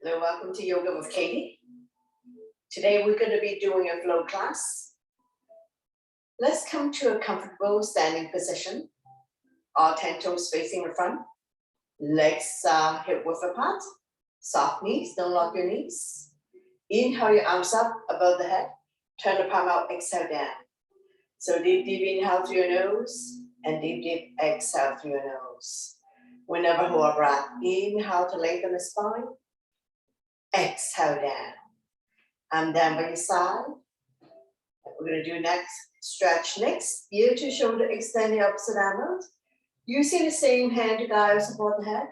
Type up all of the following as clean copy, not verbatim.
Hello, welcome to Yoga with Katie. Today we're going to be doing a flow class. Let's come to a comfortable standing position. All 10 toes facing in front. Legs hip width apart. Soft knees, don't lock your knees. Inhale your arms up above the head. Turn the palm out, exhale down. So deep inhale through your nose and deep exhale through your nose. Whenever hold a breath, inhale to lengthen the spine. Exhale down. I'm down by your side. We're going to do next, stretch next. Ear to shoulder, extend the opposite arm out. Using the same hand to guide or support the head.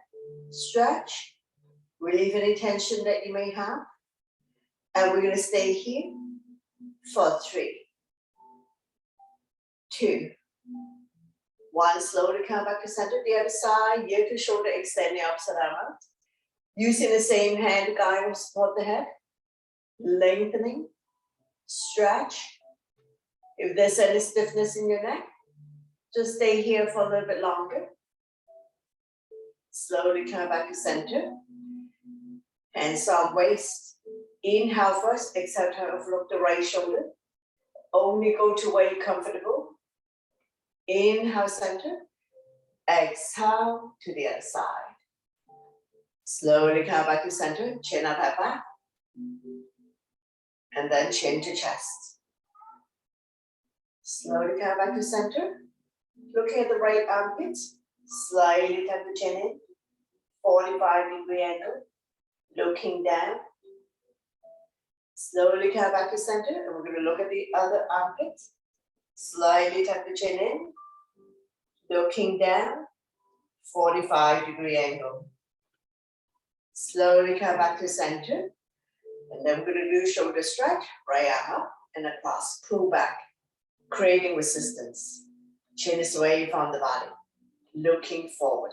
Stretch. Relieve any tension that you may have. And we're going to stay here for 3, 2, 1. Slowly come back to center. The other side. Ear to shoulder, extend the opposite arm out. Using the same hand to guide or support the head. Lengthening. Stretch. If there's any stiffness in your neck, just stay here for a little bit longer. Slowly come back to center. Hands on waist. Inhale first. Exhale, turn overlook the right shoulder. Only go to where you're comfortable. Inhale, center. Exhale to the other side. Slowly come back to center. Chin up at back. And then chin to chest. Slowly come back to center. Looking at the right armpit. Slightly tuck the chin in. 45-degree angle. Looking down. Slowly come back to center. And we're going to look at the other armpit. Slightly tuck the chin in. Looking down. 45-degree angle. Slowly come back to center. And then we're going to do shoulder stretch. Right arm up and across. Pull back. Creating resistance. Chin is away from the body. Looking forward.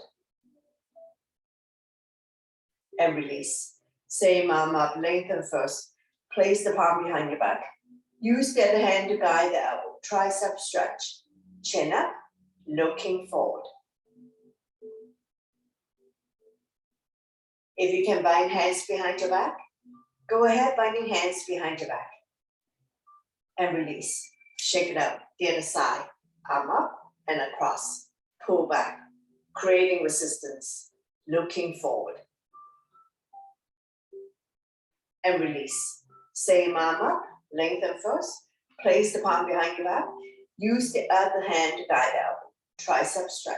And release. Same arm up. Lengthen first. Place the palm behind your back. Use the other hand to guide the elbow. Tricep stretch. Chin up. Looking forward. If you can bind hands behind your back, go ahead binding hands behind your back. And release. Shake it out. The other side. Arm up and across. Pull back. Creating resistance. Looking forward. And release. Same arm up. Lengthen first. Place the palm behind your back. Use the other hand to guide out. Tricep stretch.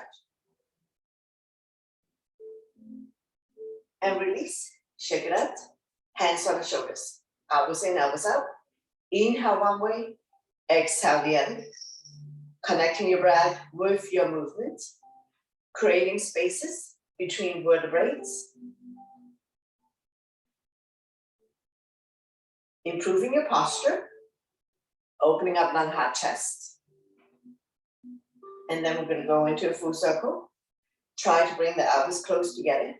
And release. Shake it out. Hands on the shoulders. Elbows in, elbows out. Inhale one way. Exhale the other. Connecting your breath with your movement. Creating spaces between vertebrae. Improving your posture. Opening up lung, heart, chest. And then we're going to go into a full circle. Try to bring the elbows close together.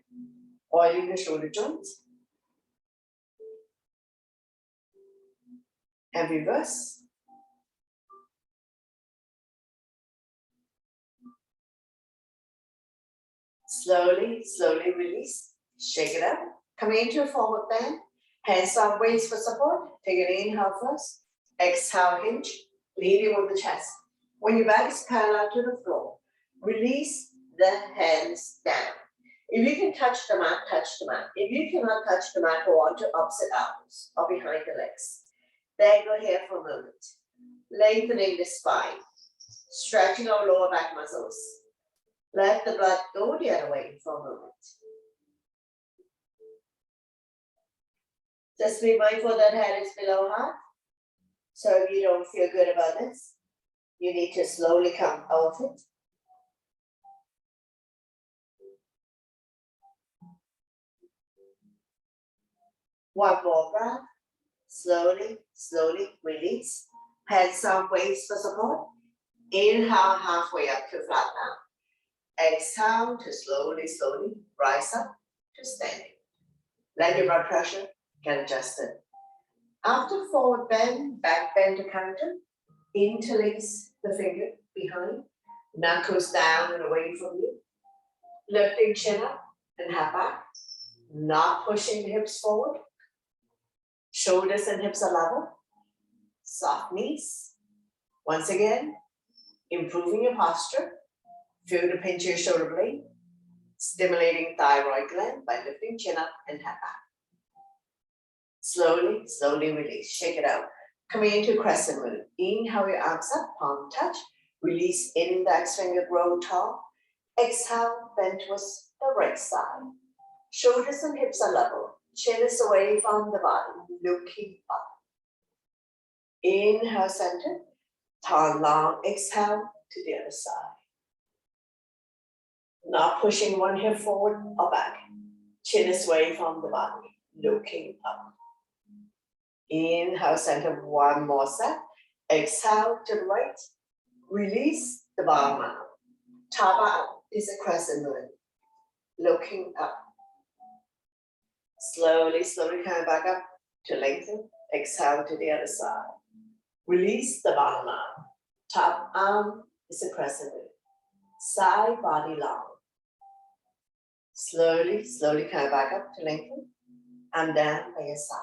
Oiling the shoulder joints. And reverse. Slowly release. Shake it up. Coming into a forward bend. Hands on waist for support. Take an inhale first. Exhale, hinge. Leading with the chest. When your back is parallel to the floor, release the hands down. If you can touch the mat, touch the mat. If you cannot touch the mat, go on to opposite elbows or behind the legs. Then go here for a moment. Lengthening the spine. Stretching our lower back muscles. Let the blood go the other way for a moment. Just be mindful that head is below heart. So if you don't feel good about this, you need to slowly come out of it. One more breath. Slowly release. Hands on waist for support. Inhale halfway up to flat down. Exhale to slowly rise up to standing. Let your blood pressure get adjusted. After forward bend, back bend to counter. Interlace the finger behind. Knuckles down and away from you. Lifting chin up. and half back. Not pushing the hips forward. Shoulders and hips are level. Soft knees. Once again, improving your posture. Feel the pinch of your shoulder blade. Stimulating thyroid gland by lifting chin up and half back. Slowly, slowly release. Shake it out. Coming into Crescent Moon. Inhale your arms up, palm touch. Release index finger, grow tall. Exhale, bend towards the right side. Shoulders and hips are level. Chin is away from the body, looking up. Inhale, center. Turn long. Exhale to the other side. Not pushing one hip forward or back. Chin is away from the body, looking up. Inhale, center, one more set. Exhale to the right. Release the bottom out. Top out is a crescent moon. Looking up. Slowly, slowly coming back up to lengthen. Exhale to the other side. Release the bottom arm. Top arm is a crescent moon. Side body long. Slowly, slowly coming back up to lengthen. And down by your side.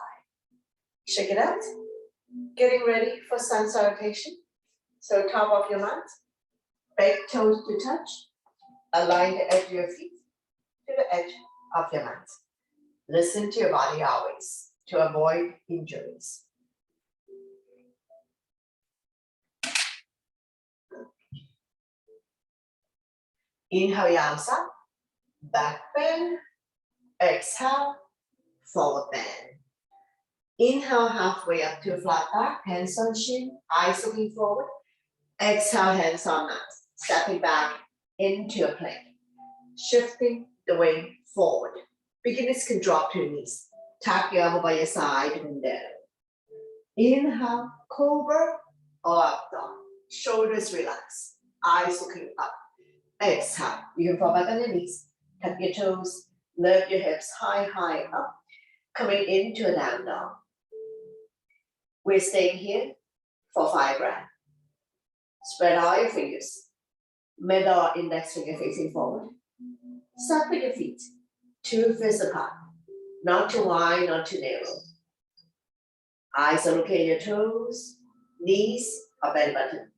Shake it out. Getting ready for sun salutation. So top of your mat. Big toes to touch. Align the edge of your feet to the edge of your mat. Listen to your body always to avoid injuries. Inhale your arms up, back bend, exhale, forward bend. Inhale halfway up to a flat back, hands on shin, eyes looking forward. Exhale, hands on mat, stepping back into a plank. Shifting the weight forward. Beginners can drop to your knees. Tap your elbow by your side and down. Inhale, cobra or up dog. Shoulders relax, eyes looking up. Exhale, you can fall back on your knees. Tap your toes, lift your hips high, high up. Coming into a down dog. We're staying here for 5 breaths. Spread out your fingers. Middle or index finger facing forward. Start with your feet. 2 fists apart. Not too wide, not too narrow. Eyes are looking at your toes. Knees are belly button.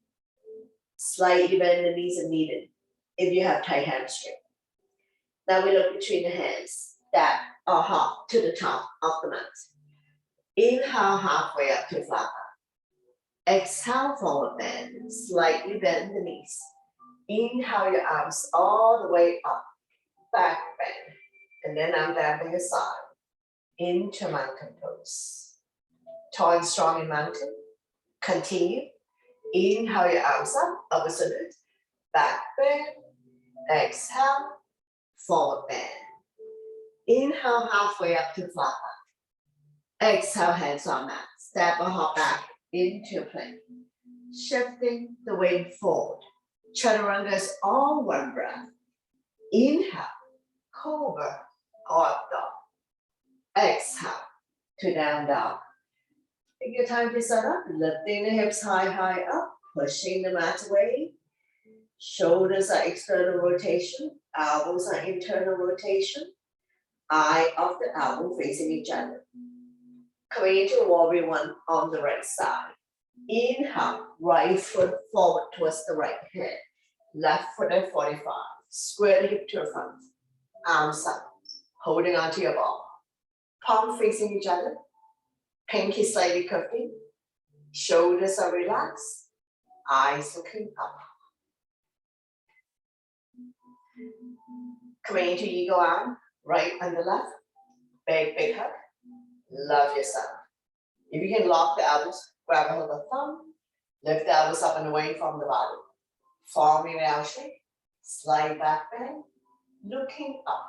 Slightly bend the knees if needed. If you have tight hamstring. Now we look between the hands. That or hop to the top of the mat. Inhale halfway up to flat back. Exhale forward bend. Slightly bend the knees. Inhale your arms all the way up. Back bend. And then I'm down by your side. Into mountain pose. Tall and strong in mountain. Continue. Inhale your arms up. Upward salute. Back bend. Exhale. Forward bend. Inhale halfway up to flat back. Exhale, hands on mat. Step or hop back into plank. Shifting the weight forward. Chaturanga is all one breath. Inhale, cobra or up dog. Exhale to down dog. Take your time to set up. Lifting the hips high, high up. Pushing the mat away. Shoulders are external rotation. Elbows are internal rotation. Eye of the elbow facing each other. Coming into warrior 1 on the right side. Inhale, right foot forward towards the right hand. Left foot at 45. Square the hip to the front. Arms up. Holding onto your ball. Palm facing each other. Pinky slightly curving. Shoulders are relaxed. Eyes looking up. Coming into eagle arm. Right under left. Big, big hug. Love yourself. If you can lock the elbows, grab a hold of the thumb. Lift the elbows up and away from the body. Forming an L shape. Slide back bend. Looking up.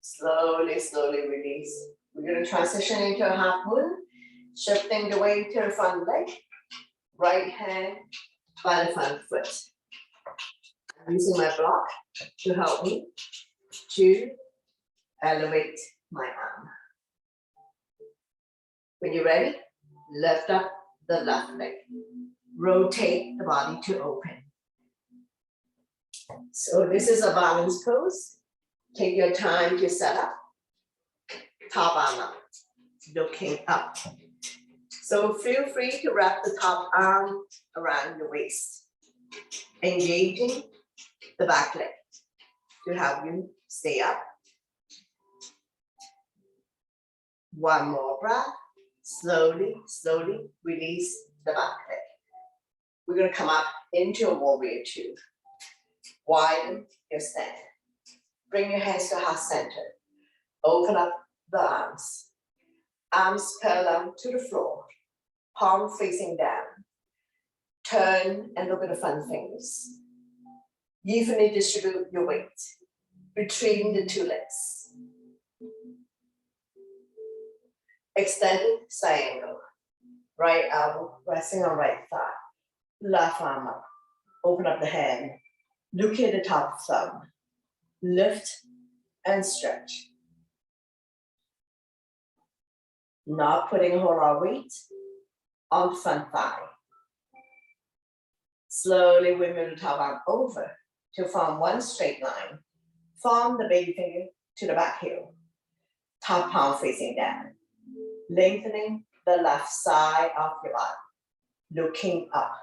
Slowly, slowly release. We're going to transition into a half moon. Shifting the weight to the front leg. Right hand by the front foot. I'm using my block to help me to elevate my arm. When you're ready, lift up the left leg. Rotate the body to open. So this is a balance pose. Take your time to set up. Top arm up, looking up. So feel free to wrap the top arm around your waist, engaging the back leg to help you stay up. One more breath. Slowly, slowly release the back leg. We're going to come up into a warrior two. Widen your stand. Bring your hands to heart center. Open up the arms. Arms parallel to the floor. Palm facing down. Turn and look at the front fingers. Evenly distribute your weight between the two legs. Extended side angle. Right elbow resting on right thigh. Left arm up. Open up the hand. Look at the top thumb. Lift and stretch. Not putting a whole lot of weight on front thigh. Slowly we move the top arm over to form one straight line. Form the baby finger to the back heel. Top palm facing down. Lengthening the left side of your body. Looking up.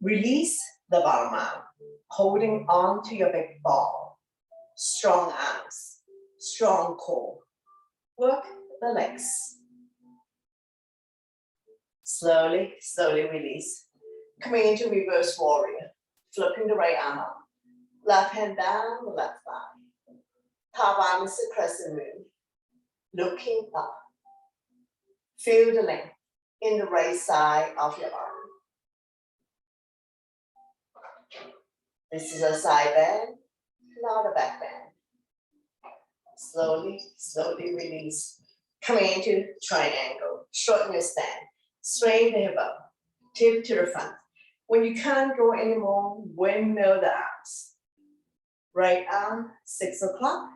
Release the bottom arm. Holding on to your big ball. Strong arms. Strong core. Work the legs. Slowly, slowly release. Coming into reverse warrior. Flipping the right arm up. Left hand down the left thigh. Top arm is the crescent moon. Looking up. Feel the length in the right side of your arm. This is a side bend, not a back bend. Slowly, slowly release. Coming into triangle. Shorten your stand. Straighten the hip up. Tip to the front. When you can't go anymore, windmill the arms. Right arm, 6 o'clock.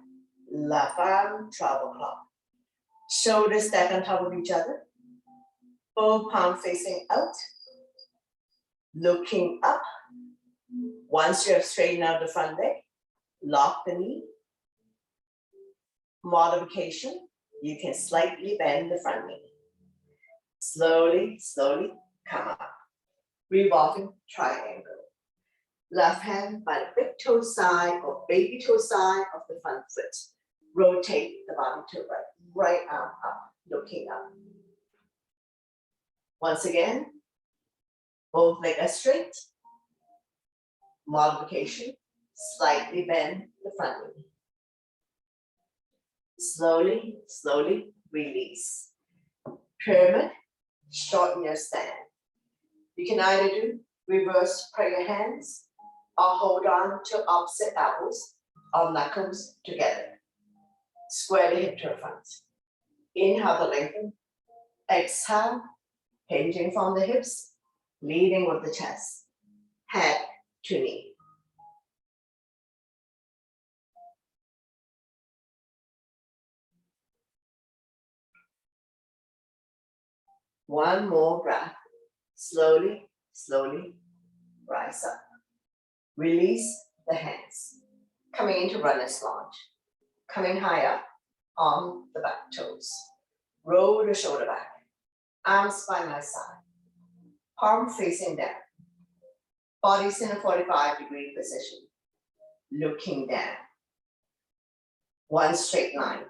Left arm, 12 o'clock. Shoulders stack on top of each other. Both palms facing out. Looking up. Once you have straightened out the front leg, lock the knee. Modification, you can slightly bend the front knee. Slowly, slowly come up. Revolving triangle. Left hand by the big toe side or baby toe side of the front foot. Rotate the body to the right. Right arm up, looking up. Once again, both legs are straight. Modification, slightly bend the front knee. Slowly, slowly release. Pyramid, shorten your stand. You can either do reverse prayer hands or hold on to opposite elbows or knuckles together. Square the hip to the front. Inhale to lengthen. Exhale, hinging from the hips, leading with the chest. Head to knee. One more breath. Slowly, slowly rise up. Release the hands. Coming into runner's lunge. Coming high up on the back toes. Roll the shoulder back. Arms by my side. Palm facing down. Body's in a 45-degree position. Looking down. One straight line.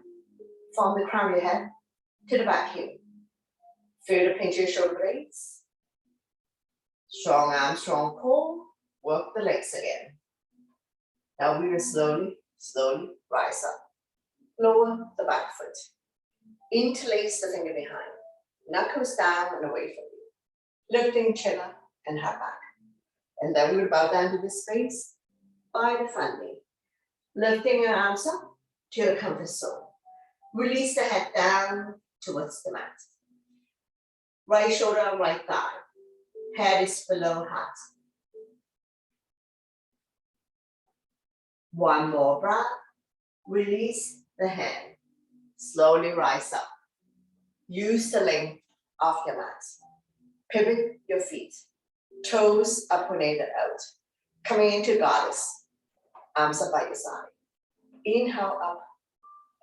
From the crown of your head to the back heel. Feel the pinch of your shoulder blades. Strong arms, strong core. Work the legs again. Now we will slowly, slowly rise up. Lower the back foot. Interlace the finger behind. Knuckles down and away from you. Lifting chin up and head back. And then we will bow down to the space by the front knee. Lifting your arms up to your comfort zone. Release the head down towards the mat. Right shoulder and right thigh. Head is below heart. One more breath. Release the hand. Slowly rise up. Use the length of your mat. Pivot your feet. Toes are pointed out. Coming into goddess, arms up by your side. Inhale up,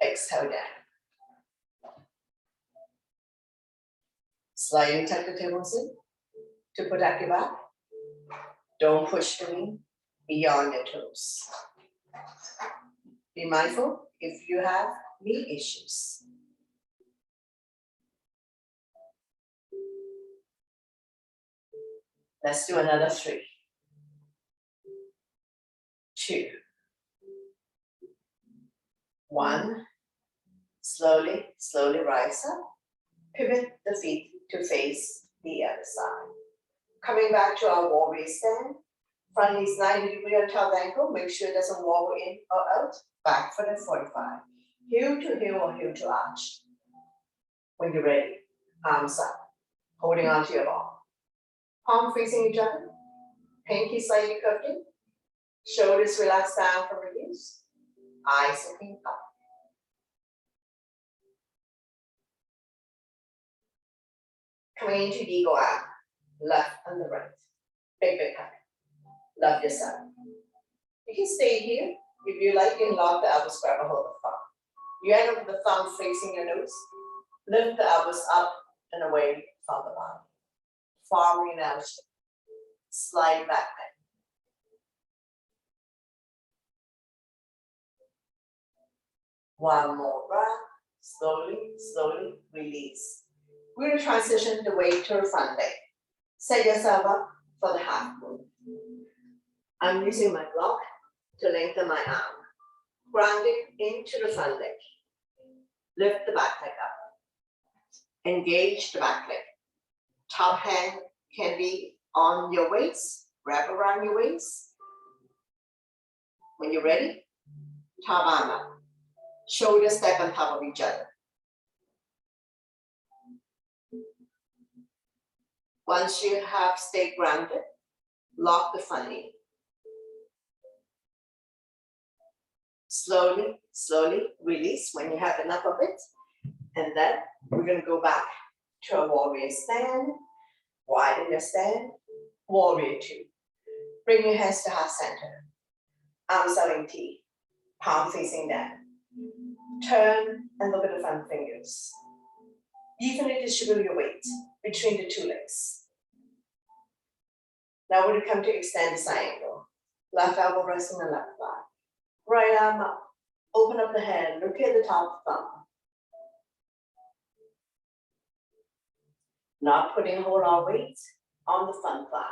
exhale down. Sliding tuck the tables in to protect your back. Don't push the knee beyond your toes. Be mindful if you have knee issues. Let's do another 3, 2, 1. Slowly, slowly rise up. Pivot the feet to face the other side. Coming back to our warrior stand. Front knees 90 degrees on top ankle. Make sure it doesn't wobble in or out. Back foot at 45. Heel to heel or heel to arch. When you're ready, arms up. Holding onto your ball. Palm facing each other. Pinky slightly curved in. Shoulders relax down from the knees. Eyes looking up. Coming into eagle arm. Left and the right. Big hug. Love yourself. You can stay here. If you like, you can lock the elbows, grab a hold of the thumb. You end up with the thumb facing your nose. Lift the elbows up and away from the body. Forming an L shape. Slide back. One more breath. Slowly, slowly release. We're going to transition the weight to the front leg. Set yourself up for the half moon. I'm using my block to lengthen my arm. Grounding into the front leg. Lift the back leg up. Engage the back leg. Top hand can be on your waist. Wrap around your waist. When you're ready, top arm up. Shoulders stack on top of each other. Once you have stayed grounded, lock the front knee. Slowly, slowly release when you have enough of it. And then we're going to go back to a warrior stand. Widen your stand. Warrior 2. Bring your hands to heart center. Arms out in T. Palm facing down. Turn and look at the front fingers. Evenly distribute your weight between the 2 legs. Now we're going to come to extend the side angle. Left elbow resting on left thigh. Right arm up. Open up the hand. Look at the top thumb. Not putting a whole lot of weight on the front thigh.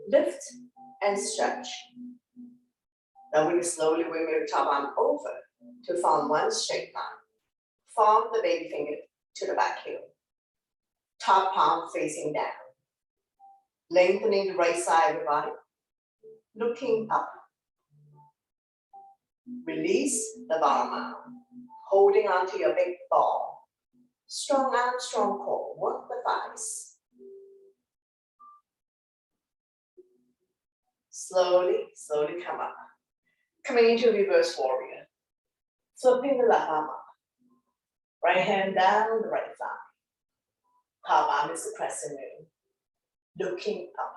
Lift and stretch. Now we will slowly bring your top arm over to form one straight line. Form the baby finger to the back heel. Top palm facing down. Lengthening the right side of the body. Looking up. Release the bottom arm. Holding onto your big ball. Strong arm, strong core. Work the thighs. Slowly, slowly come up. Coming into reverse warrior. Flipping the left arm up. Right hand down the right thigh. Top arm is the crescent moon. Looking up.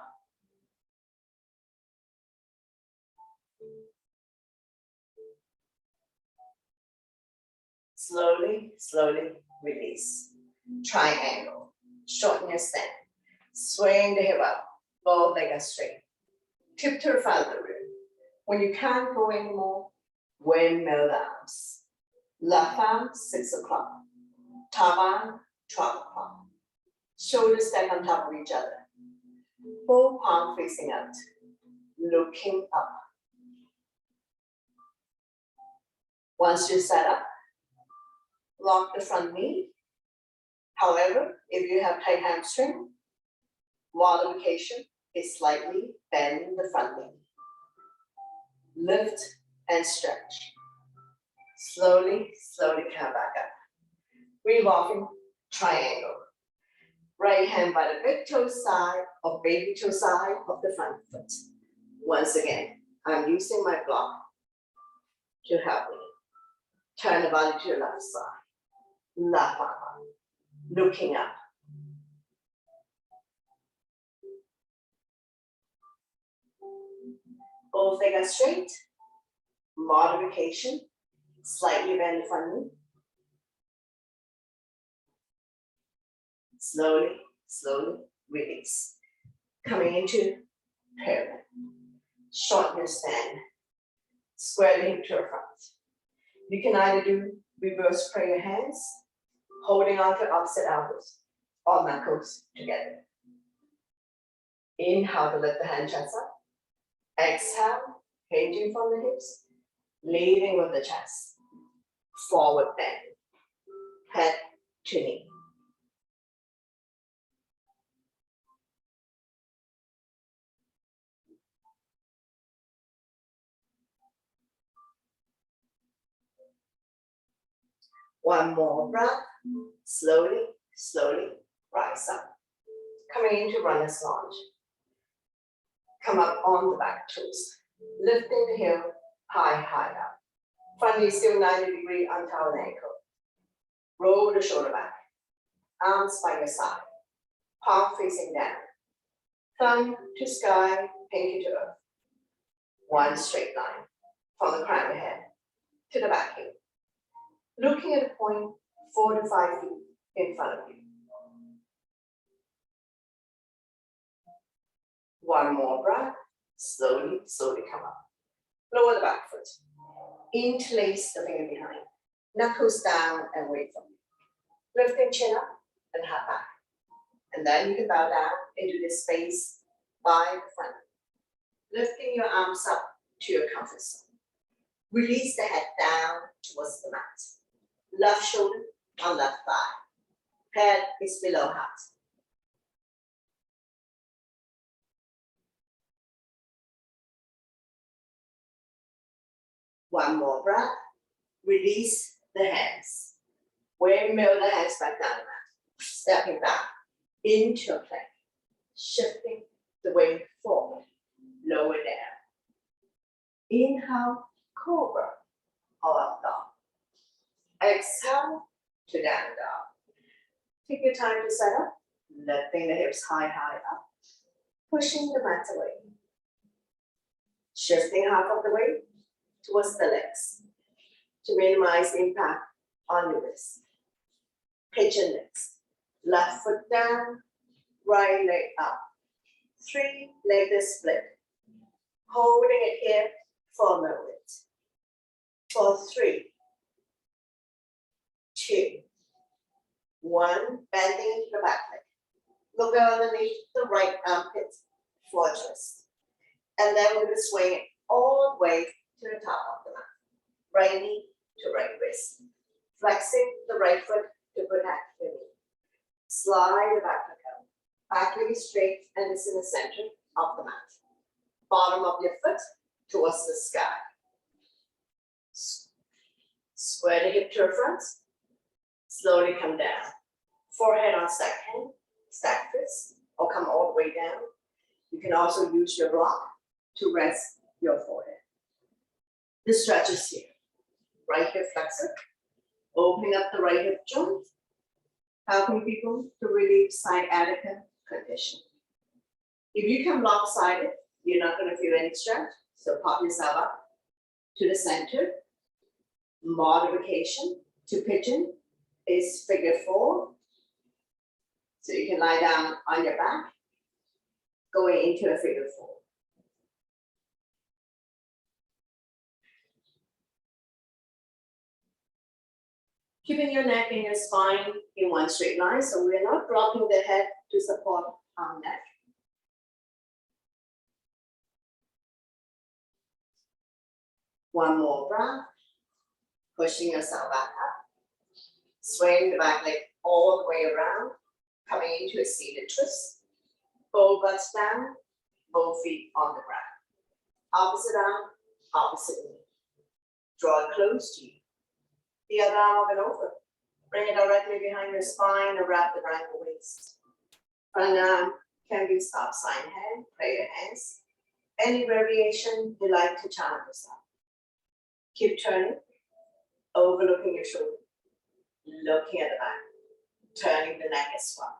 Slowly, slowly release. Triangle. Shorten your stand. Swaying the hip up. Both legs are straight. Tip to the front of the room. When you can't go anymore, windmill arms. Left arm, 6 o'clock. Top arm, 12 o'clock. Shoulders stack on top of each other. Both palms facing out. Looking up. Once you're set up, lock the front knee. However, if you have tight hamstring, modification is slightly bend the front knee. Lift and stretch. Slowly, slowly come back up. Revolving triangle. Right hand by the big toe side or baby toe side of the front foot. Once again, I'm using my block to help me. Turn the body to the left side. Left arm. Looking up. Both legs are straight. Modification. Slightly bend the front knee. Slowly, slowly release. Coming into pyramid. Shorten your stand. Square the hip to your front. You can either do reverse prayer hands, holding on to opposite elbows, or knuckles together. Inhale to lift the hand chest up. Exhale, hinging from the hips, leading with the chest. Forward bend. Head to knee. One more breath. Slowly, slowly rise up. Coming into runner's lunge. Come up on the back toes. Lifting the heel high, high up. Front knee still 90-degree untitled ankle. Roll the shoulder back. Arms by your side. Palm facing down. Thumb to sky, pinky to earth. One straight line from the crown of the head to the back heel. Looking at a point 4 to 5 feet in front of you. One more breath. Slowly, slowly come up. Lower the back foot. Interlace the finger behind. Knuckles down and away from you. Lifting chin up and head back. And then you can bow down into this space by the front. Lifting your arms up to your comfort zone. Release the head down towards the mat. Left shoulder on left thigh. Head is below heart. One more breath. Release the hands. Windmill the hands back down the mat. Stepping back into a plank. Shifting the weight forward. Lower down. Inhale, cobra or up dog. Exhale to down dog. Take your time to set up. Lifting the hips high, high up. Pushing the mat away. Shifting half of the weight towards the legs to minimize impact on the wrist. Pigeon next. Left foot down, right leg up. 3-legged split. Holding it here for a moment. For 3, 2, 1. Bending into the back leg. Look underneath the right armpit for a twist. And then we're going to swing it all the way to the top of the mat. Right knee to right wrist. Flexing the right foot to protect the knee. Slide the back leg out. Back leg is straight and it's in the center of the mat. Bottom of your foot towards the sky. Square the hip to the front. Slowly come down. Forehead on stack hand, stack fist, or come all the way down. You can also use your block to rest your forehead. The stretch is here. Right hip flexor, opening up the right hip joint, helping people to relieve sciatica condition. If you come lopsided, you're not going to feel any stretch, so pop yourself up to the center. Modification to pigeon is figure 4. So you can lie down on your back, going into a figure 4. Keeping your neck and your spine in one straight line, so we're not dropping the head to support our neck. One more breath, pushing yourself back up. Swaying the back leg all the way around, coming into a seated twist. Both butts down, both feet on the ground. Opposite arm, opposite knee. Draw it close to you. The other arm up and over. Bring it directly behind your spine and wrap around the waist. Front arm can be stop sign hand, prayer hands. Any variation you like to challenge yourself. Keep turning, overlooking your shoulder. Looking at the back, turning the neck as well.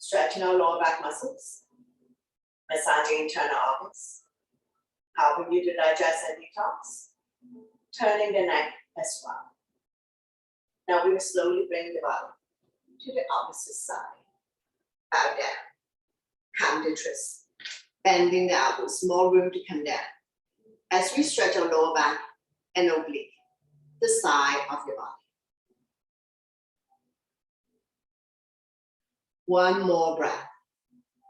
Stretching our lower back muscles, massaging internal organs, helping you to digest and detox, turning the neck as well. Now we will slowly bring the body to the opposite side. Bow down, counter twist, bending the elbows, more room to come down. As we stretch our lower back and oblique, the side of your body. One more breath.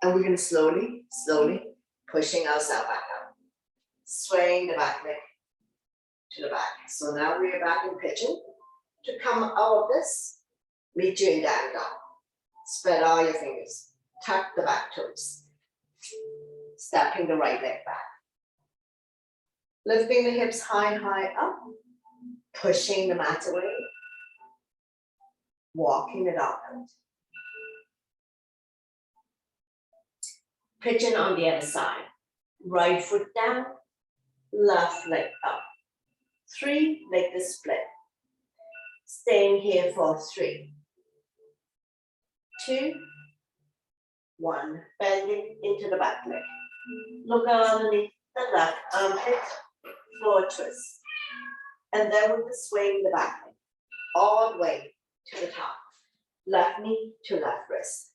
And we're going to slowly pushing ourselves back up. Swaying the back leg to the back. So now we are back in pigeon. To come out of this, meet you in down dog. Spread all your fingers. Tuck the back toes. Stepping the right leg back. Lifting the hips high up. Pushing the mat away. Walking it out. Pigeon on the other side. Right foot down, left leg up. 3, make the split. Staying here for 3, 2, 1. Bending into the back leg. Look underneath the left armpit, floor twist. And then we'll swing the back leg all the way to the top. Left knee to left wrist.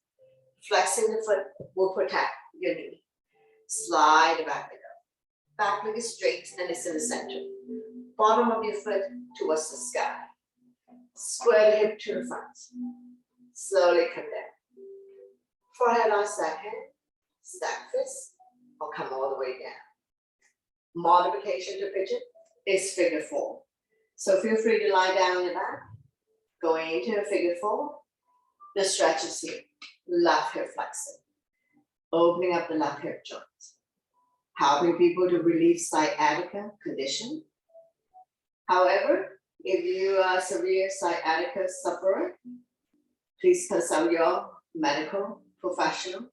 Flexing the foot will protect your knee. Slide the back leg up. Back leg is straight and it's in the center. Bottom of your foot towards the sky. Square the hip to the front. Slowly come down. Forehead on second. Stack fist or come all the way down. Modification to pigeon is figure 4. So feel free to lie down on the back. Going into a figure 4. The stretch is here. Left hip flexing. Opening up the left hip joint. Helping people to relieve sciatica condition. However, if you are a severe sciatica sufferer, please consult your medical professional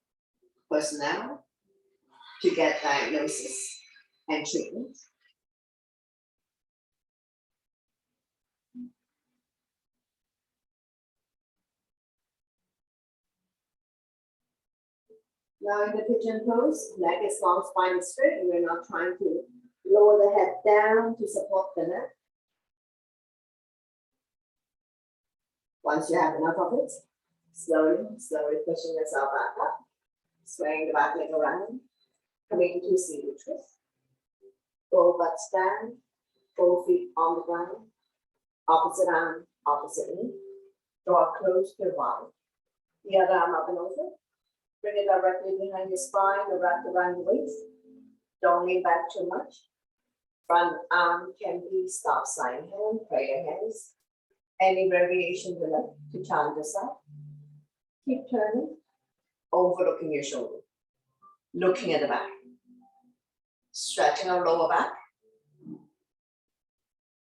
personnel to get diagnosis and treatment. Now in the pigeon pose, neck is long, spine is straight, and we're not trying to lower the head down to support the neck. Once you have enough of it, slowly pushing yourself back up, swaying the back leg around, coming into seated twist. Both butts down, both feet on the ground, opposite arm, opposite knee. Draw close to the body. The other arm up and over. Bring it directly behind your spine or wrap around the waist. Don't lean back too much. Front arm can be stop sign hand, prayer hands. Any variation you like to challenge yourself. Keep turning, overlooking your shoulder. Looking at the back. Stretching our lower back.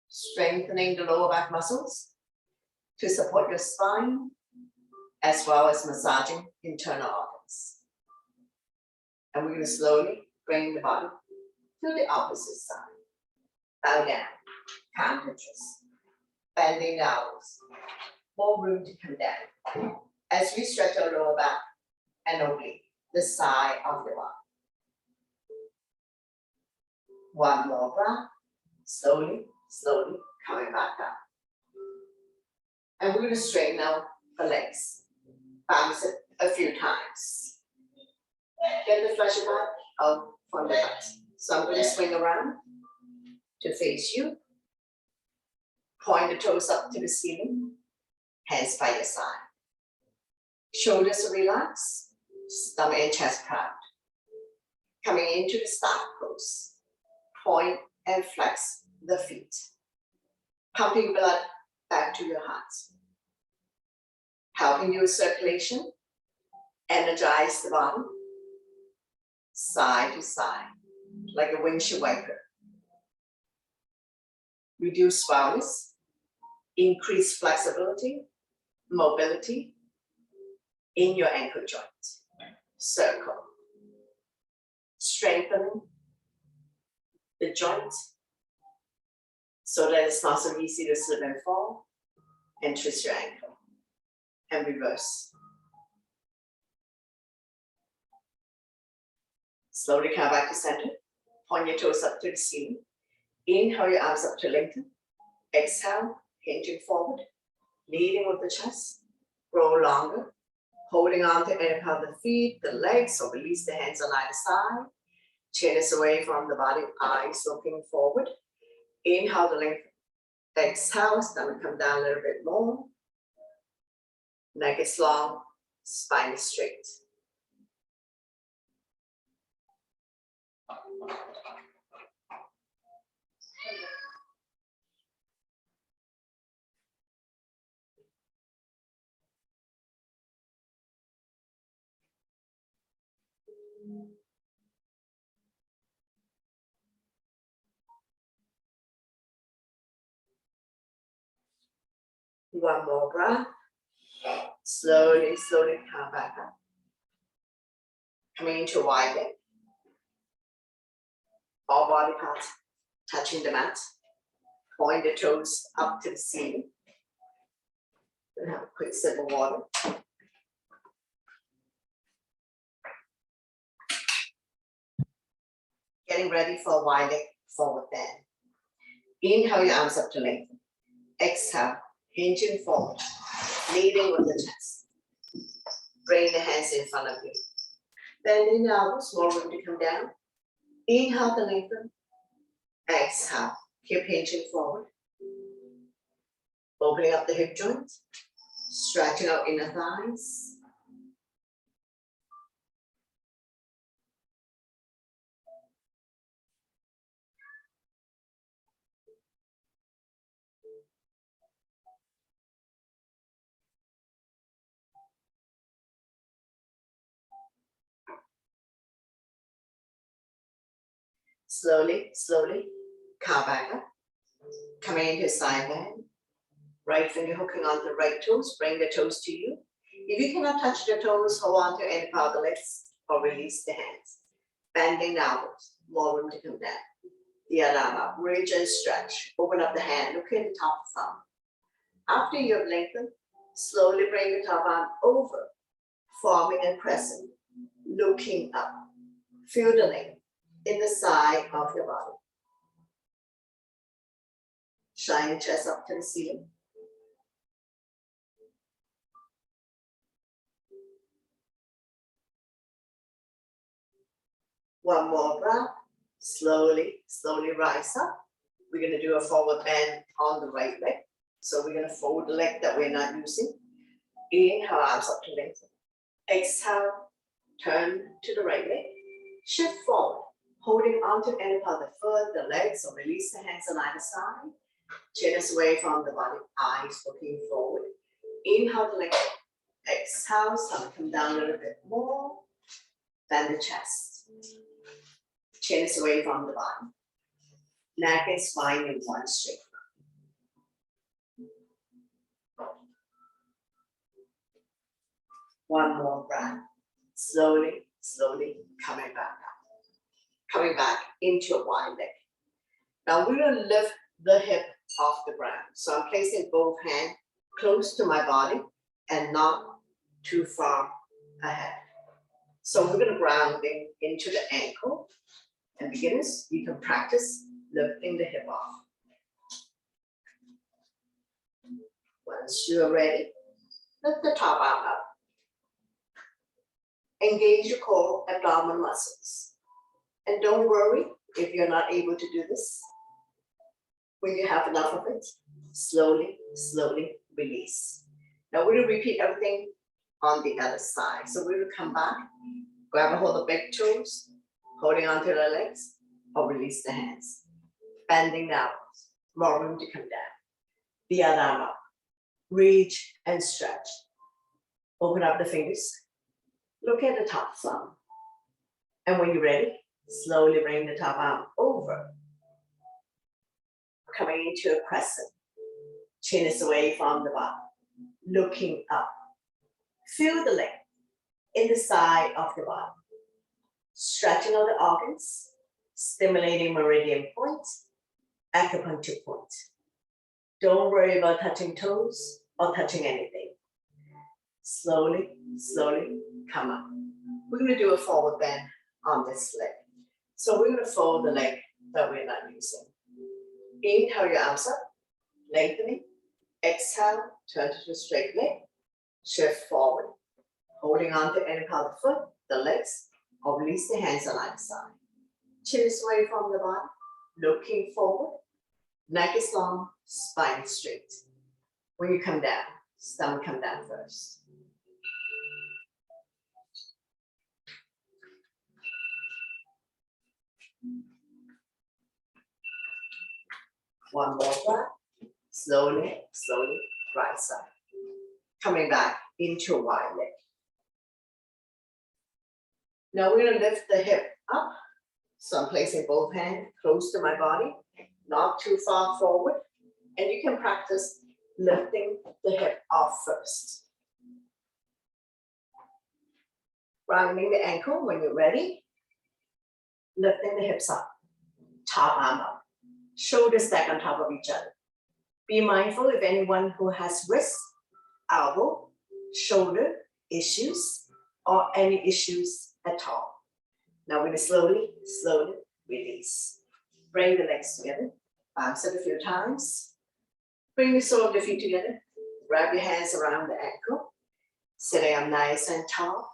Strengthening the lower back muscles to support your spine, as well as massaging internal organs. And we're going to slowly bring the body to the opposite side. Bow down, counter twist, bending the elbows. More room to come down. As we stretch our lower back and oblique the side of the body. One more breath, slowly coming back up. And we're going to straighten out the legs. Bounce it a few times. Get the flesh back out from the butt. So I'm going to swing around to face you. Point the toes up to the ceiling. Hands by your side. Shoulders relax. Stomach and chest proud. Coming into the start pose. Point and flex the feet. Pumping blood back to your heart. Helping you with circulation. Energize the body. Side to side, like a windshield wiper. Reduce swellness. Increase flexibility, mobility in your ankle joint. Circle. Strengthening the joint so that it's not so easy to slip and fall, and twist your ankle. And reverse. Slowly come back to center. Point your toes up to the ceiling. Inhale your arms up to lengthen. Exhale, hinging forward. Leading with the chest. Grow longer. Holding on to any part of the feet, the legs, or release the hands on either side. Chin is away from the body, eyes looking forward. Inhale to lengthen. Exhale, stomach come down a little bit more. Neck is long, spine is straight. One more breath. Slowly, slowly come back up. Coming into wide leg. All body parts touching the mat. Point the toes up to the ceiling. Then have a quick sip of water. Getting ready for a wide leg forward bend. Inhale your arms up to lengthen. Exhale, hinging forward, leading with the chest. Bring the hands in front of you. Bending the elbows, more room to come down. Inhale to lengthen. Exhale, keep hinging forward. Opening up the hip joint. Stretching out inner thighs. Slowly, slowly, come back up. Coming into side bend. Right finger hooking onto the right toes, bring the toes to you. If you cannot touch the toes, hold on to any part of the legs or release the hands. Bending the elbows, more room to come down. The other arm up, reach and stretch. Open up the hand, look at the top thumb. After you have lengthened, slowly bring the top arm over, forming a crescent, looking up. Feel the length in the side of your body. Shine your chest up to the ceiling. One more breath. Slowly, slowly rise up. We're going to do a forward bend on the right leg. So we're going to fold the leg that we're not using. Inhale, arms up to lengthen. Exhale, turn to the right leg. Shift forward, holding onto any part of the foot, the legs, or release the hands on either side. Chin is away from the body, eyes looking forward. Inhale to lengthen. Exhale, stomach come down a little bit more. Bend the chest. Chin is away from the body. Neck and spine in one straight line. One more breath. Slowly, slowly coming back up. Coming back into a wide leg. Now we're going to lift the hip off the ground. So I'm placing both hands close to my body and not too far ahead. So we're going to grounding into the ankle. And beginners, you can practice lifting the hip off. Once you're ready, lift the top arm up. Engage your core abdominal muscles. And don't worry if you're not able to do this. When you have enough of it, slowly, slowly release. Now we're going to repeat everything on the other side. So we will come back, grab a hold of big toes, holding onto the legs, or release the hands. Bending down, more room to come down. The other arm up. Reach and stretch. Open up the fingers. Look at the top thumb. And when you're ready, slowly bring the top arm over. Coming into a crescent. Chin is away from the bottom. Looking up. Feel the length in the side of the body. Stretching out the organs, stimulating meridian point, acupuncture point. Don't worry about touching toes or touching anything. Slowly, slowly come up. We're going to do a forward bend on this leg. So we're going to fold the leg that we're not using. Inhale your arms up, lengthening. Exhale, turn to the straight leg. Shift forward, holding on to any part of the foot, the legs, or release the hands along the side. Chin is away from the body, looking forward. Neck is long, spine is straight. When you come down, stomach come down first. One more breath. Slowly, slowly, right side. Coming back into a wide leg. Now we're going to lift the hip up. So I'm placing both hands close to my body, not too far forward. And you can practice lifting the hip off first. Rounding the ankle when you're ready. Lifting the hips up, top arm up. Shoulders stack on top of each other. Be mindful if anyone who has wrist, elbow, shoulder issues, or any issues at all. Now we're going to slowly, slowly release. Bring the legs together. Bounce it a few times. Bring the sole of the feet together. Wrap your hands around the ankle. Sitting up nice and tall.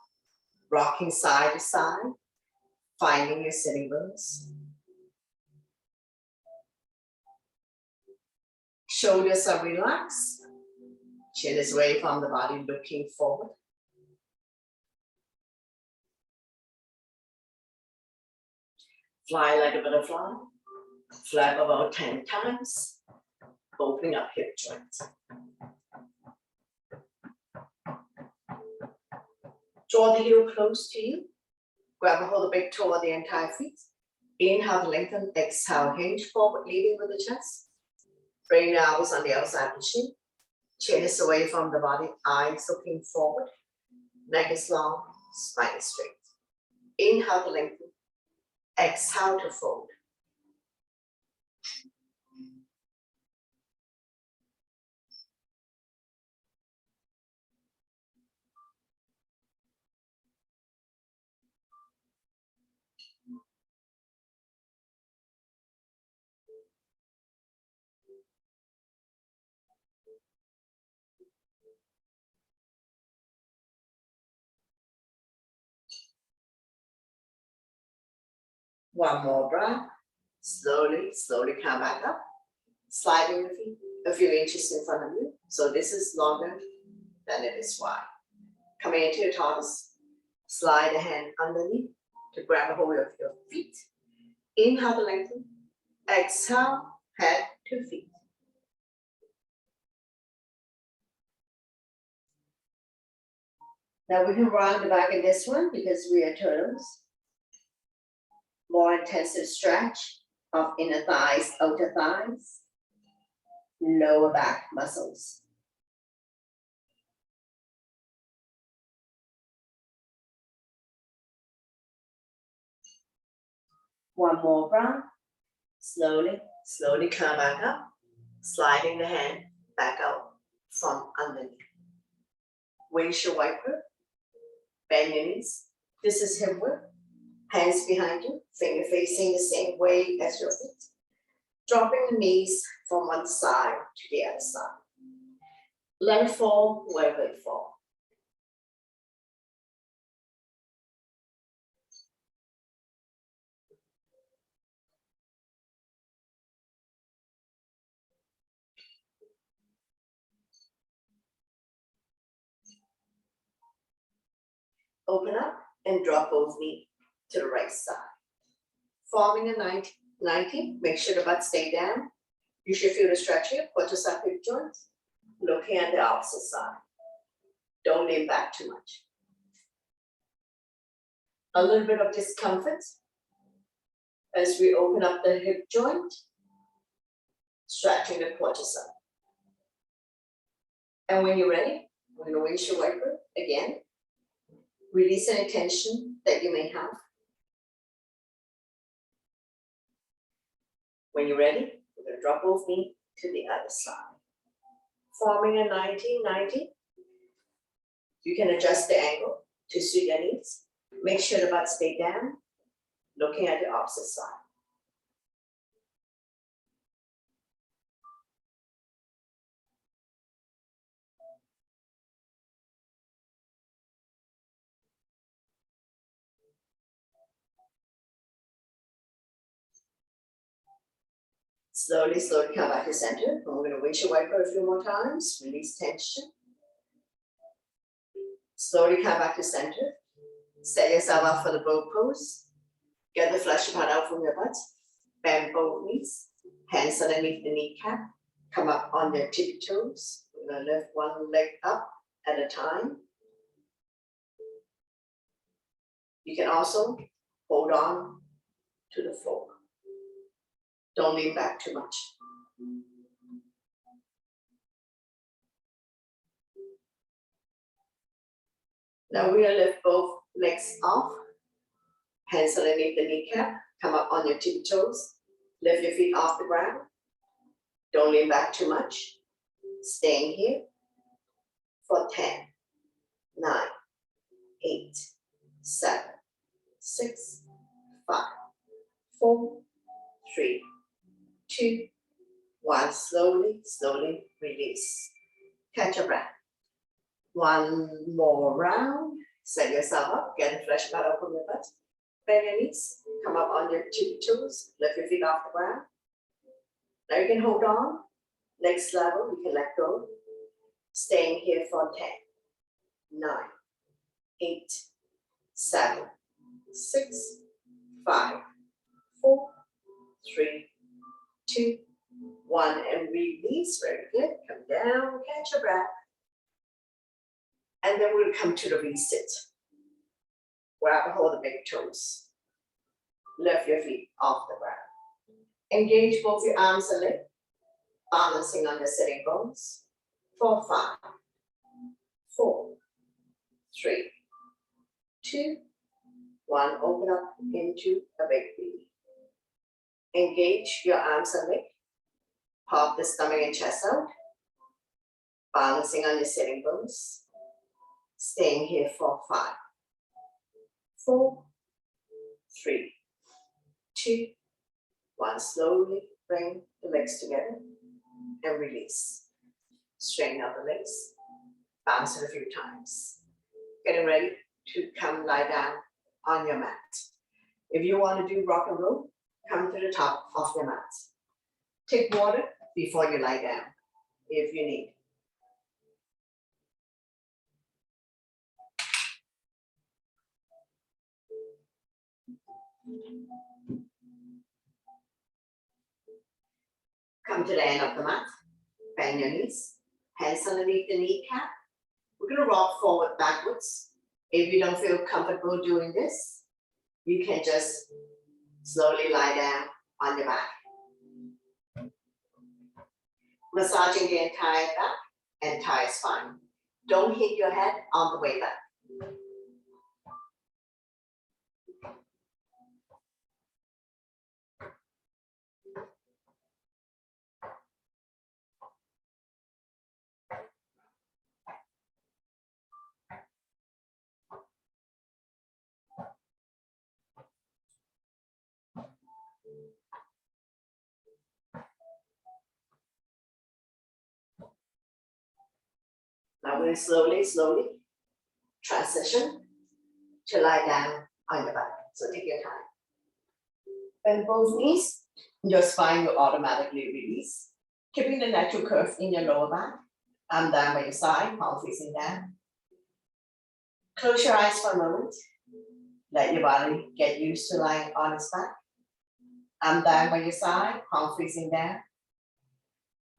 Rocking side to side. Finding your sitting bones. Shoulders are relaxed. Chin is away from the body, looking forward. Fly like a butterfly. Flap about 10 times. Opening up hip joints. Draw the heel close to you. Grab a hold of the big toe of the entire feet. Inhale to lengthen. Exhale, hinge forward, leading with the chest. Bring the elbows on the outside of the chin. Chin is away from the body, eyes looking forward. Neck is long, spine is straight. Inhale to lengthen. Exhale to fold. One more breath. Slowly, slowly come back up. Sliding the feet a few inches in front of you. So this is longer than it is wide. Coming into your tortoise. Slide a hand underneath to grab a hold of your feet. Inhale to lengthen. Exhale, head to feet. Now we can round the back in this one because we are turtles. More intensive stretch of inner thighs, outer thighs, lower back muscles. One more breath. Slowly, slowly come back up, sliding the hand back out from underneath. Windshield wiper, bend your knees. This is hip width. Hands behind you, finger facing the same way as your feet. Dropping the knees from one side to the other side. Let it fall wherever it falls. Open up and drop both knees to the right side. Forming a 90, make sure the butt stay down. You should feel the stretch here, quadricep hip joints. Looking at the opposite side. Don't lean back too much. A little bit of discomfort as we open up the hip joint, stretching the quadricep. And when you're ready, we're going to windshield wiper again. Release any tension that you may have. When you're ready, we're going to drop both knees to the other side. Forming a 90. You can adjust the angle to suit your needs. Make sure the butt stay down. looking at the opposite side. Slowly, slowly come back to center. And we're going to windshield wiper a few more times. Release tension. Slowly come back to center. Set yourself up for the boat pose. Get the flesh part out from your butt. Bend both knees. Hands underneath the kneecap. Come up on your tippy toes. We're going to lift one leg up at a time. You can also hold on to the floor. Don't lean back too much. Now we're going to lift both legs off. Hands underneath the kneecap. Come up on your tippy toes. Lift your feet off the ground. Don't lean back too much. Staying here for 10, 9, 8, 7, 6, 5, 4, 3, 2, 1. Slowly, slowly release. Catch your breath. One more round. Set yourself up. Get the flesh part out from your butt. Bend your knees. Come up on your tippy toes. Lift your feet off the ground. Now you can hold on. Next level, you can let go. Staying here for 10, 9, 8, 7, 6, 5, 4, 3, 2, 1, and release. Very good. Come down, catch your breath. And then we'll come to the resit. Grab a hold of the big toes. Lift your feet off the ground. Engage both your arms and legs, balancing on your sitting bones. For 5, 4, 3, 2, 1. Open up into a big V. Engage your arms and legs. Pop the stomach and chest out. Balancing on your sitting bones. Staying here for 5, 4, 3, 2, 1. Slowly bring the legs together and release. Straighten out the legs. Bounce it a few times. Getting ready to come lie down on your mat. If you want to do rock and roll, come to the top of your mat. Take water before you lie down if you need. Come to the end of the mat. Bend your knees. Hands underneath the kneecap. We're going to rock forward backwards. If you don't feel comfortable doing this, you can just slowly lie down on your back. Massaging the entire back, entire spine. Don't hit your head on the way back. Now we're slowly, slowly transition to lie down on your back. So take your time. Bend both knees. Your spine will automatically release. Keeping the natural curve in your lower back. Arm down by your side, palm facing down. Close your eyes for a moment. Let your body get used to lying on its back. Arm down by your side, palm facing down.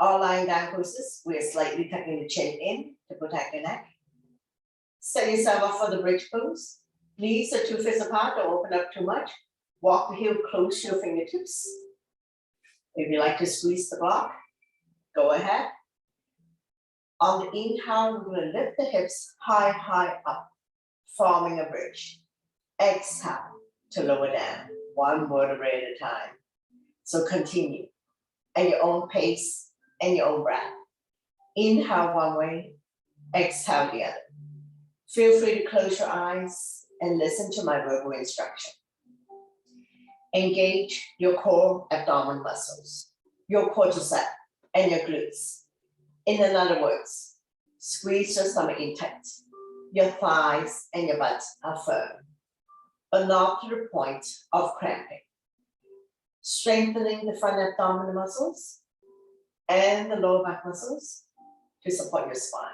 All lying down poses, we're slightly tucking the chin in to protect the neck. Set yourself up for the bridge pose. Knees are 2 fists apart, don't open up too much. Walk the heel close to your fingertips. If you like to squeeze the block, go ahead. On the inhale, we're going to lift the hips high, high up, forming a bridge. Exhale to lower down, one vertebrae at a time. So continue at your own pace and your own breath. Inhale one way, exhale the other. Feel free to close your eyes and listen to my verbal instruction. Engage your core abdominal muscles, your quadricep, and your glutes. In other words, squeeze your stomach in tight. Your thighs and your butt are firm, but not to the point of cramping. Strengthening the front abdominal muscles and the lower back muscles to support your spine.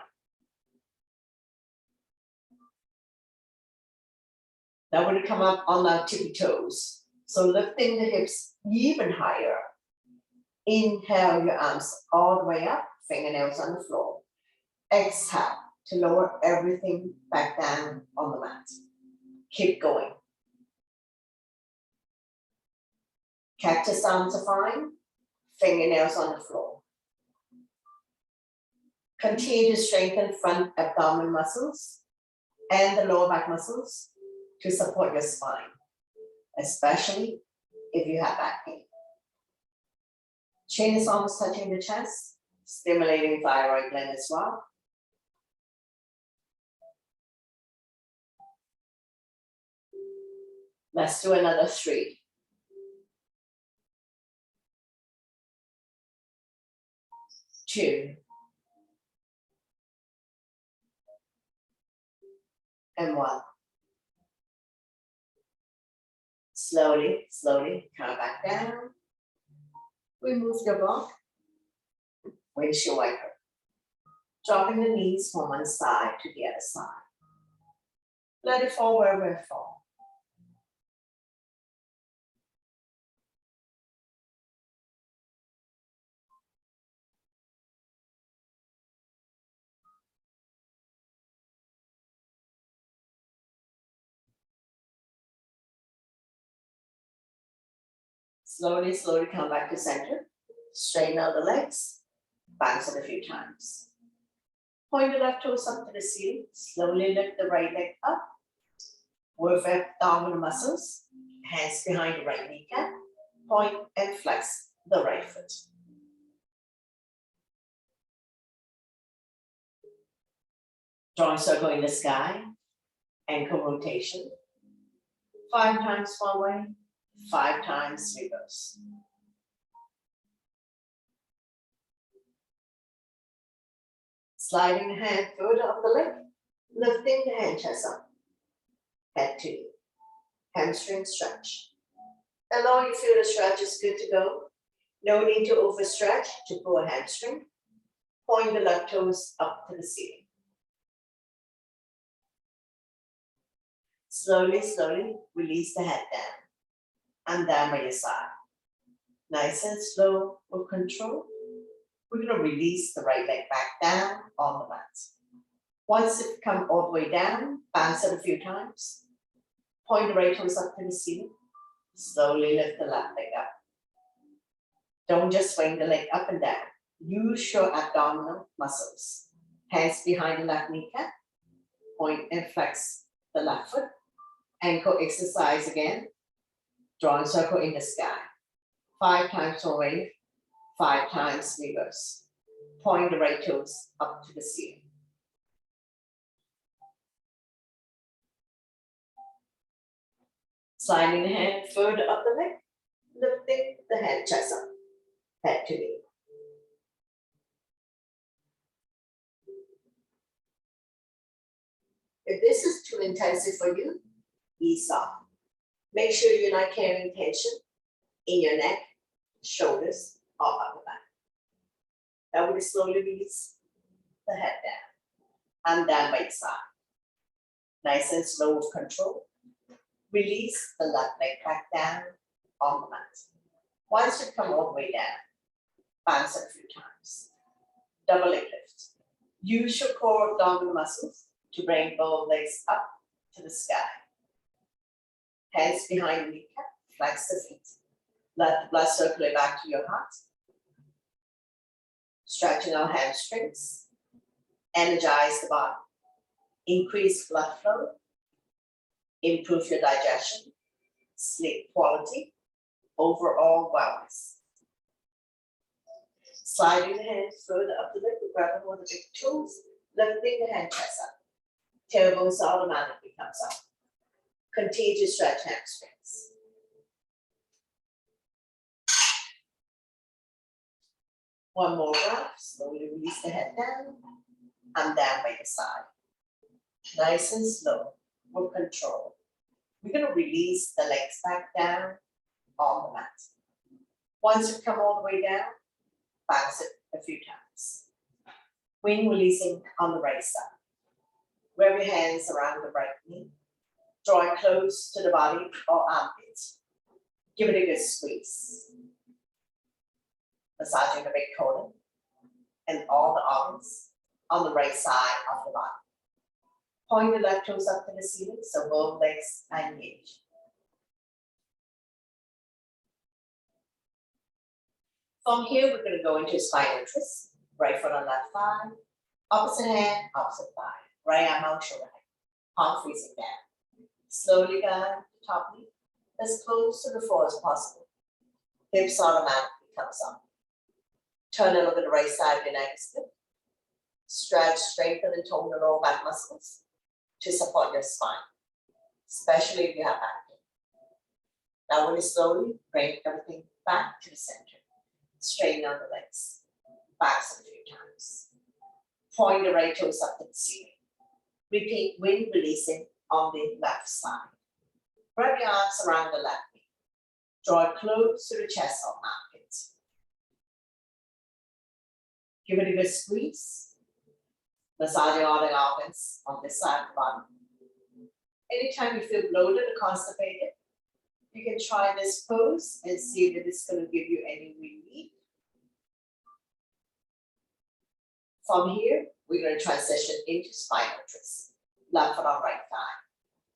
Now we're going to come up on our tippy toes. So lifting the hips even higher. Inhale your arms all the way up, fingernails on the floor. Exhale to lower everything back down on the mat. Keep going. Cactus arms are fine, fingernails on the floor. Continue to strengthen front abdominal muscles and the lower back muscles to support your spine, especially if you have back pain. Chin is almost touching the chest, stimulating thyroid gland as well. Let's do another 3. 2. And 1. Slowly, slowly, come back down. Remove your block. Windshield wiper. Dropping the knees from one side to the other side. Let it fall wherever it falls. Slowly, slowly come back to center. Straighten out the legs. Bounce it a few times. Point the left toes up to the ceiling. Slowly lift the right leg up. Work abdominal muscles. Hands behind the right kneecap. Point and flex the right foot. Draw a circle in the sky. Ankle rotation. 5 times one way. 5 times reverse. Sliding the hand further up the leg, lifting the hand chest up. Head to knee. Hamstring stretch. Allow you feel the stretch is good to go. No need to overstretch to pull a hamstring. Point the left toes up to the ceiling. Slowly, slowly release the head down. And down by your side. Nice and slow with control. We're going to release the right leg back down on the mat. Once it comes all the way down, bounce it a few times. Point the right toes up to the ceiling. Slowly lift the left leg up. Don't just swing the leg up and down. Use your abdominal muscles. Hands behind the left kneecap. Point and flex the left foot. Ankle exercise again. Draw a circle in the sky. 5 times one way, 5 times reverse. Point the right toes up to the ceiling. Sliding the hand further up the leg, lifting the head chest up, head to knee. If this is too intensive for you, ease off. Make sure you're not carrying tension in your neck, shoulders, or upper back. That will slowly release the head down and down by your side. Nice and slow with control. Release the left leg back down on the mat. Once you come all the way down, bounce it a few times. Double leg lift. Use your core abdominal muscles to bring both legs up to the sky. Hands behind the kneecap, flex the feet. Let the blood circulate back to your heart. Stretching our hamstrings. Energize the body. Increase blood flow. Improve your digestion. Sleep quality. Overall wellness. Sliding the hands further up the leg, grab one of the big toes, lifting the hand chest up. Tailbones automatically comes up. Continue to stretch hamstrings. One more breath, slowly release the head down and down by your side. Nice and slow, with control. We're going to release the legs back down on the mat. Once you come all the way down, bounce it a few times. Wing releasing on the right side. Grab your hands around the right knee. Draw it close to the body or armpit. Give it a good squeeze. Massaging the big colon and all the organs on the right side of the body. Point the left toes up to the ceiling so both legs are engaged. From here, we're going to go into spinal twist. Right foot on left thigh, opposite hand, opposite thigh. Right arm out, shoulder height. Palm facing down. Slowly guide the top knee as close to the floor as possible. Hips automatically comes up. Turn it over to the right side of your neck. Stretch, strengthen, and tone the lower back muscles to support your spine, especially if you have back pain. Now, when you slowly bring everything back to the center, straighten out the legs, backs a few times. Point the right toes up to the ceiling. Repeat wind releasing on the left side. Wrap your arms around the left knee. Draw it close to the chest or armpit. Give it a good squeeze. Massage all the organs on this side of the body. Anytime you feel bloated or constipated, you can try this pose and see if it's going to give you any relief. From here, we're going to transition into spinal twist. Left foot on right thigh.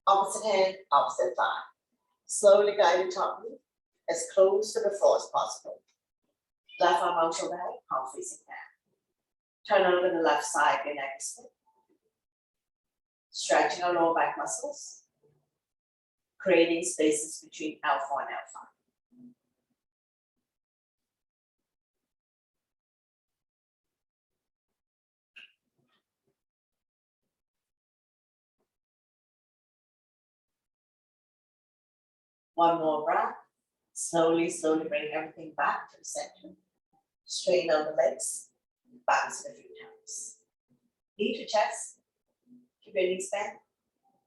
Opposite hand, opposite thigh. Slowly guide the top knee as close to the floor as possible. Left arm out shoulder height, palm facing down. Turn over to the left side of your neck. Stretching our lower back muscles. Creating spaces between L4 and L5. One more breath. Slowly, slowly bring everything back to the center. Straighten out the legs. Bounce it a few times. Knee to chest. Keep your knees bent.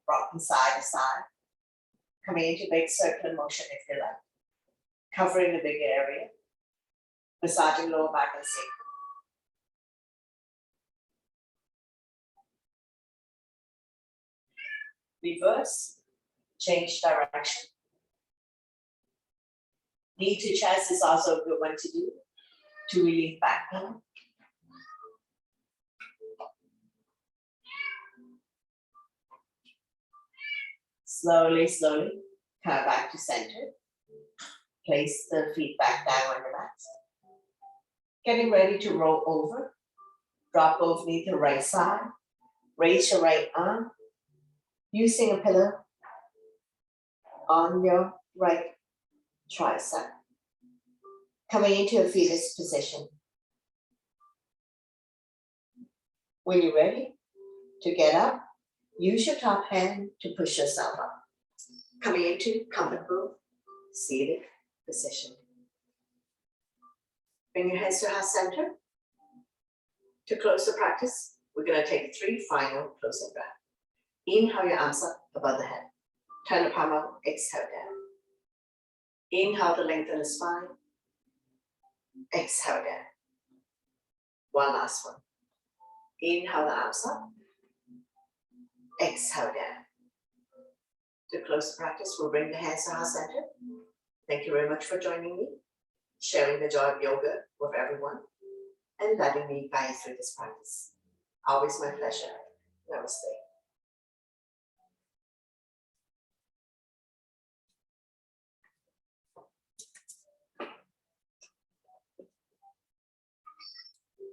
Rocking side to side. Coming into big circular motion if you like. Covering the big area. Massaging lower back and sacrum. Reverse. Change direction. Knee to chest is also a good one to do to relieve back pain. Slowly, slowly, come back to center. Place the feet back down on the mat. Getting ready to roll over. Drop both knees to the right side. Raise your right arm. Using a pillow on your right tricep. Coming into a fetus position. When you're ready to get up, use your top hand to push yourself up. Coming into comfortable seated position. Bring your hands to heart center. To close the practice, we're going to take 3 final closing breaths. Inhale your arms up above the head. Turn the palm out, exhale down. Inhale to lengthen the spine. Exhale down. One last one. Inhale the arms up. Exhale down. To close the practice, we'll bring the hands to heart center. Thank you very much for joining me, sharing the joy of yoga with everyone, and letting me guide you through this practice. Always my pleasure. Namaste.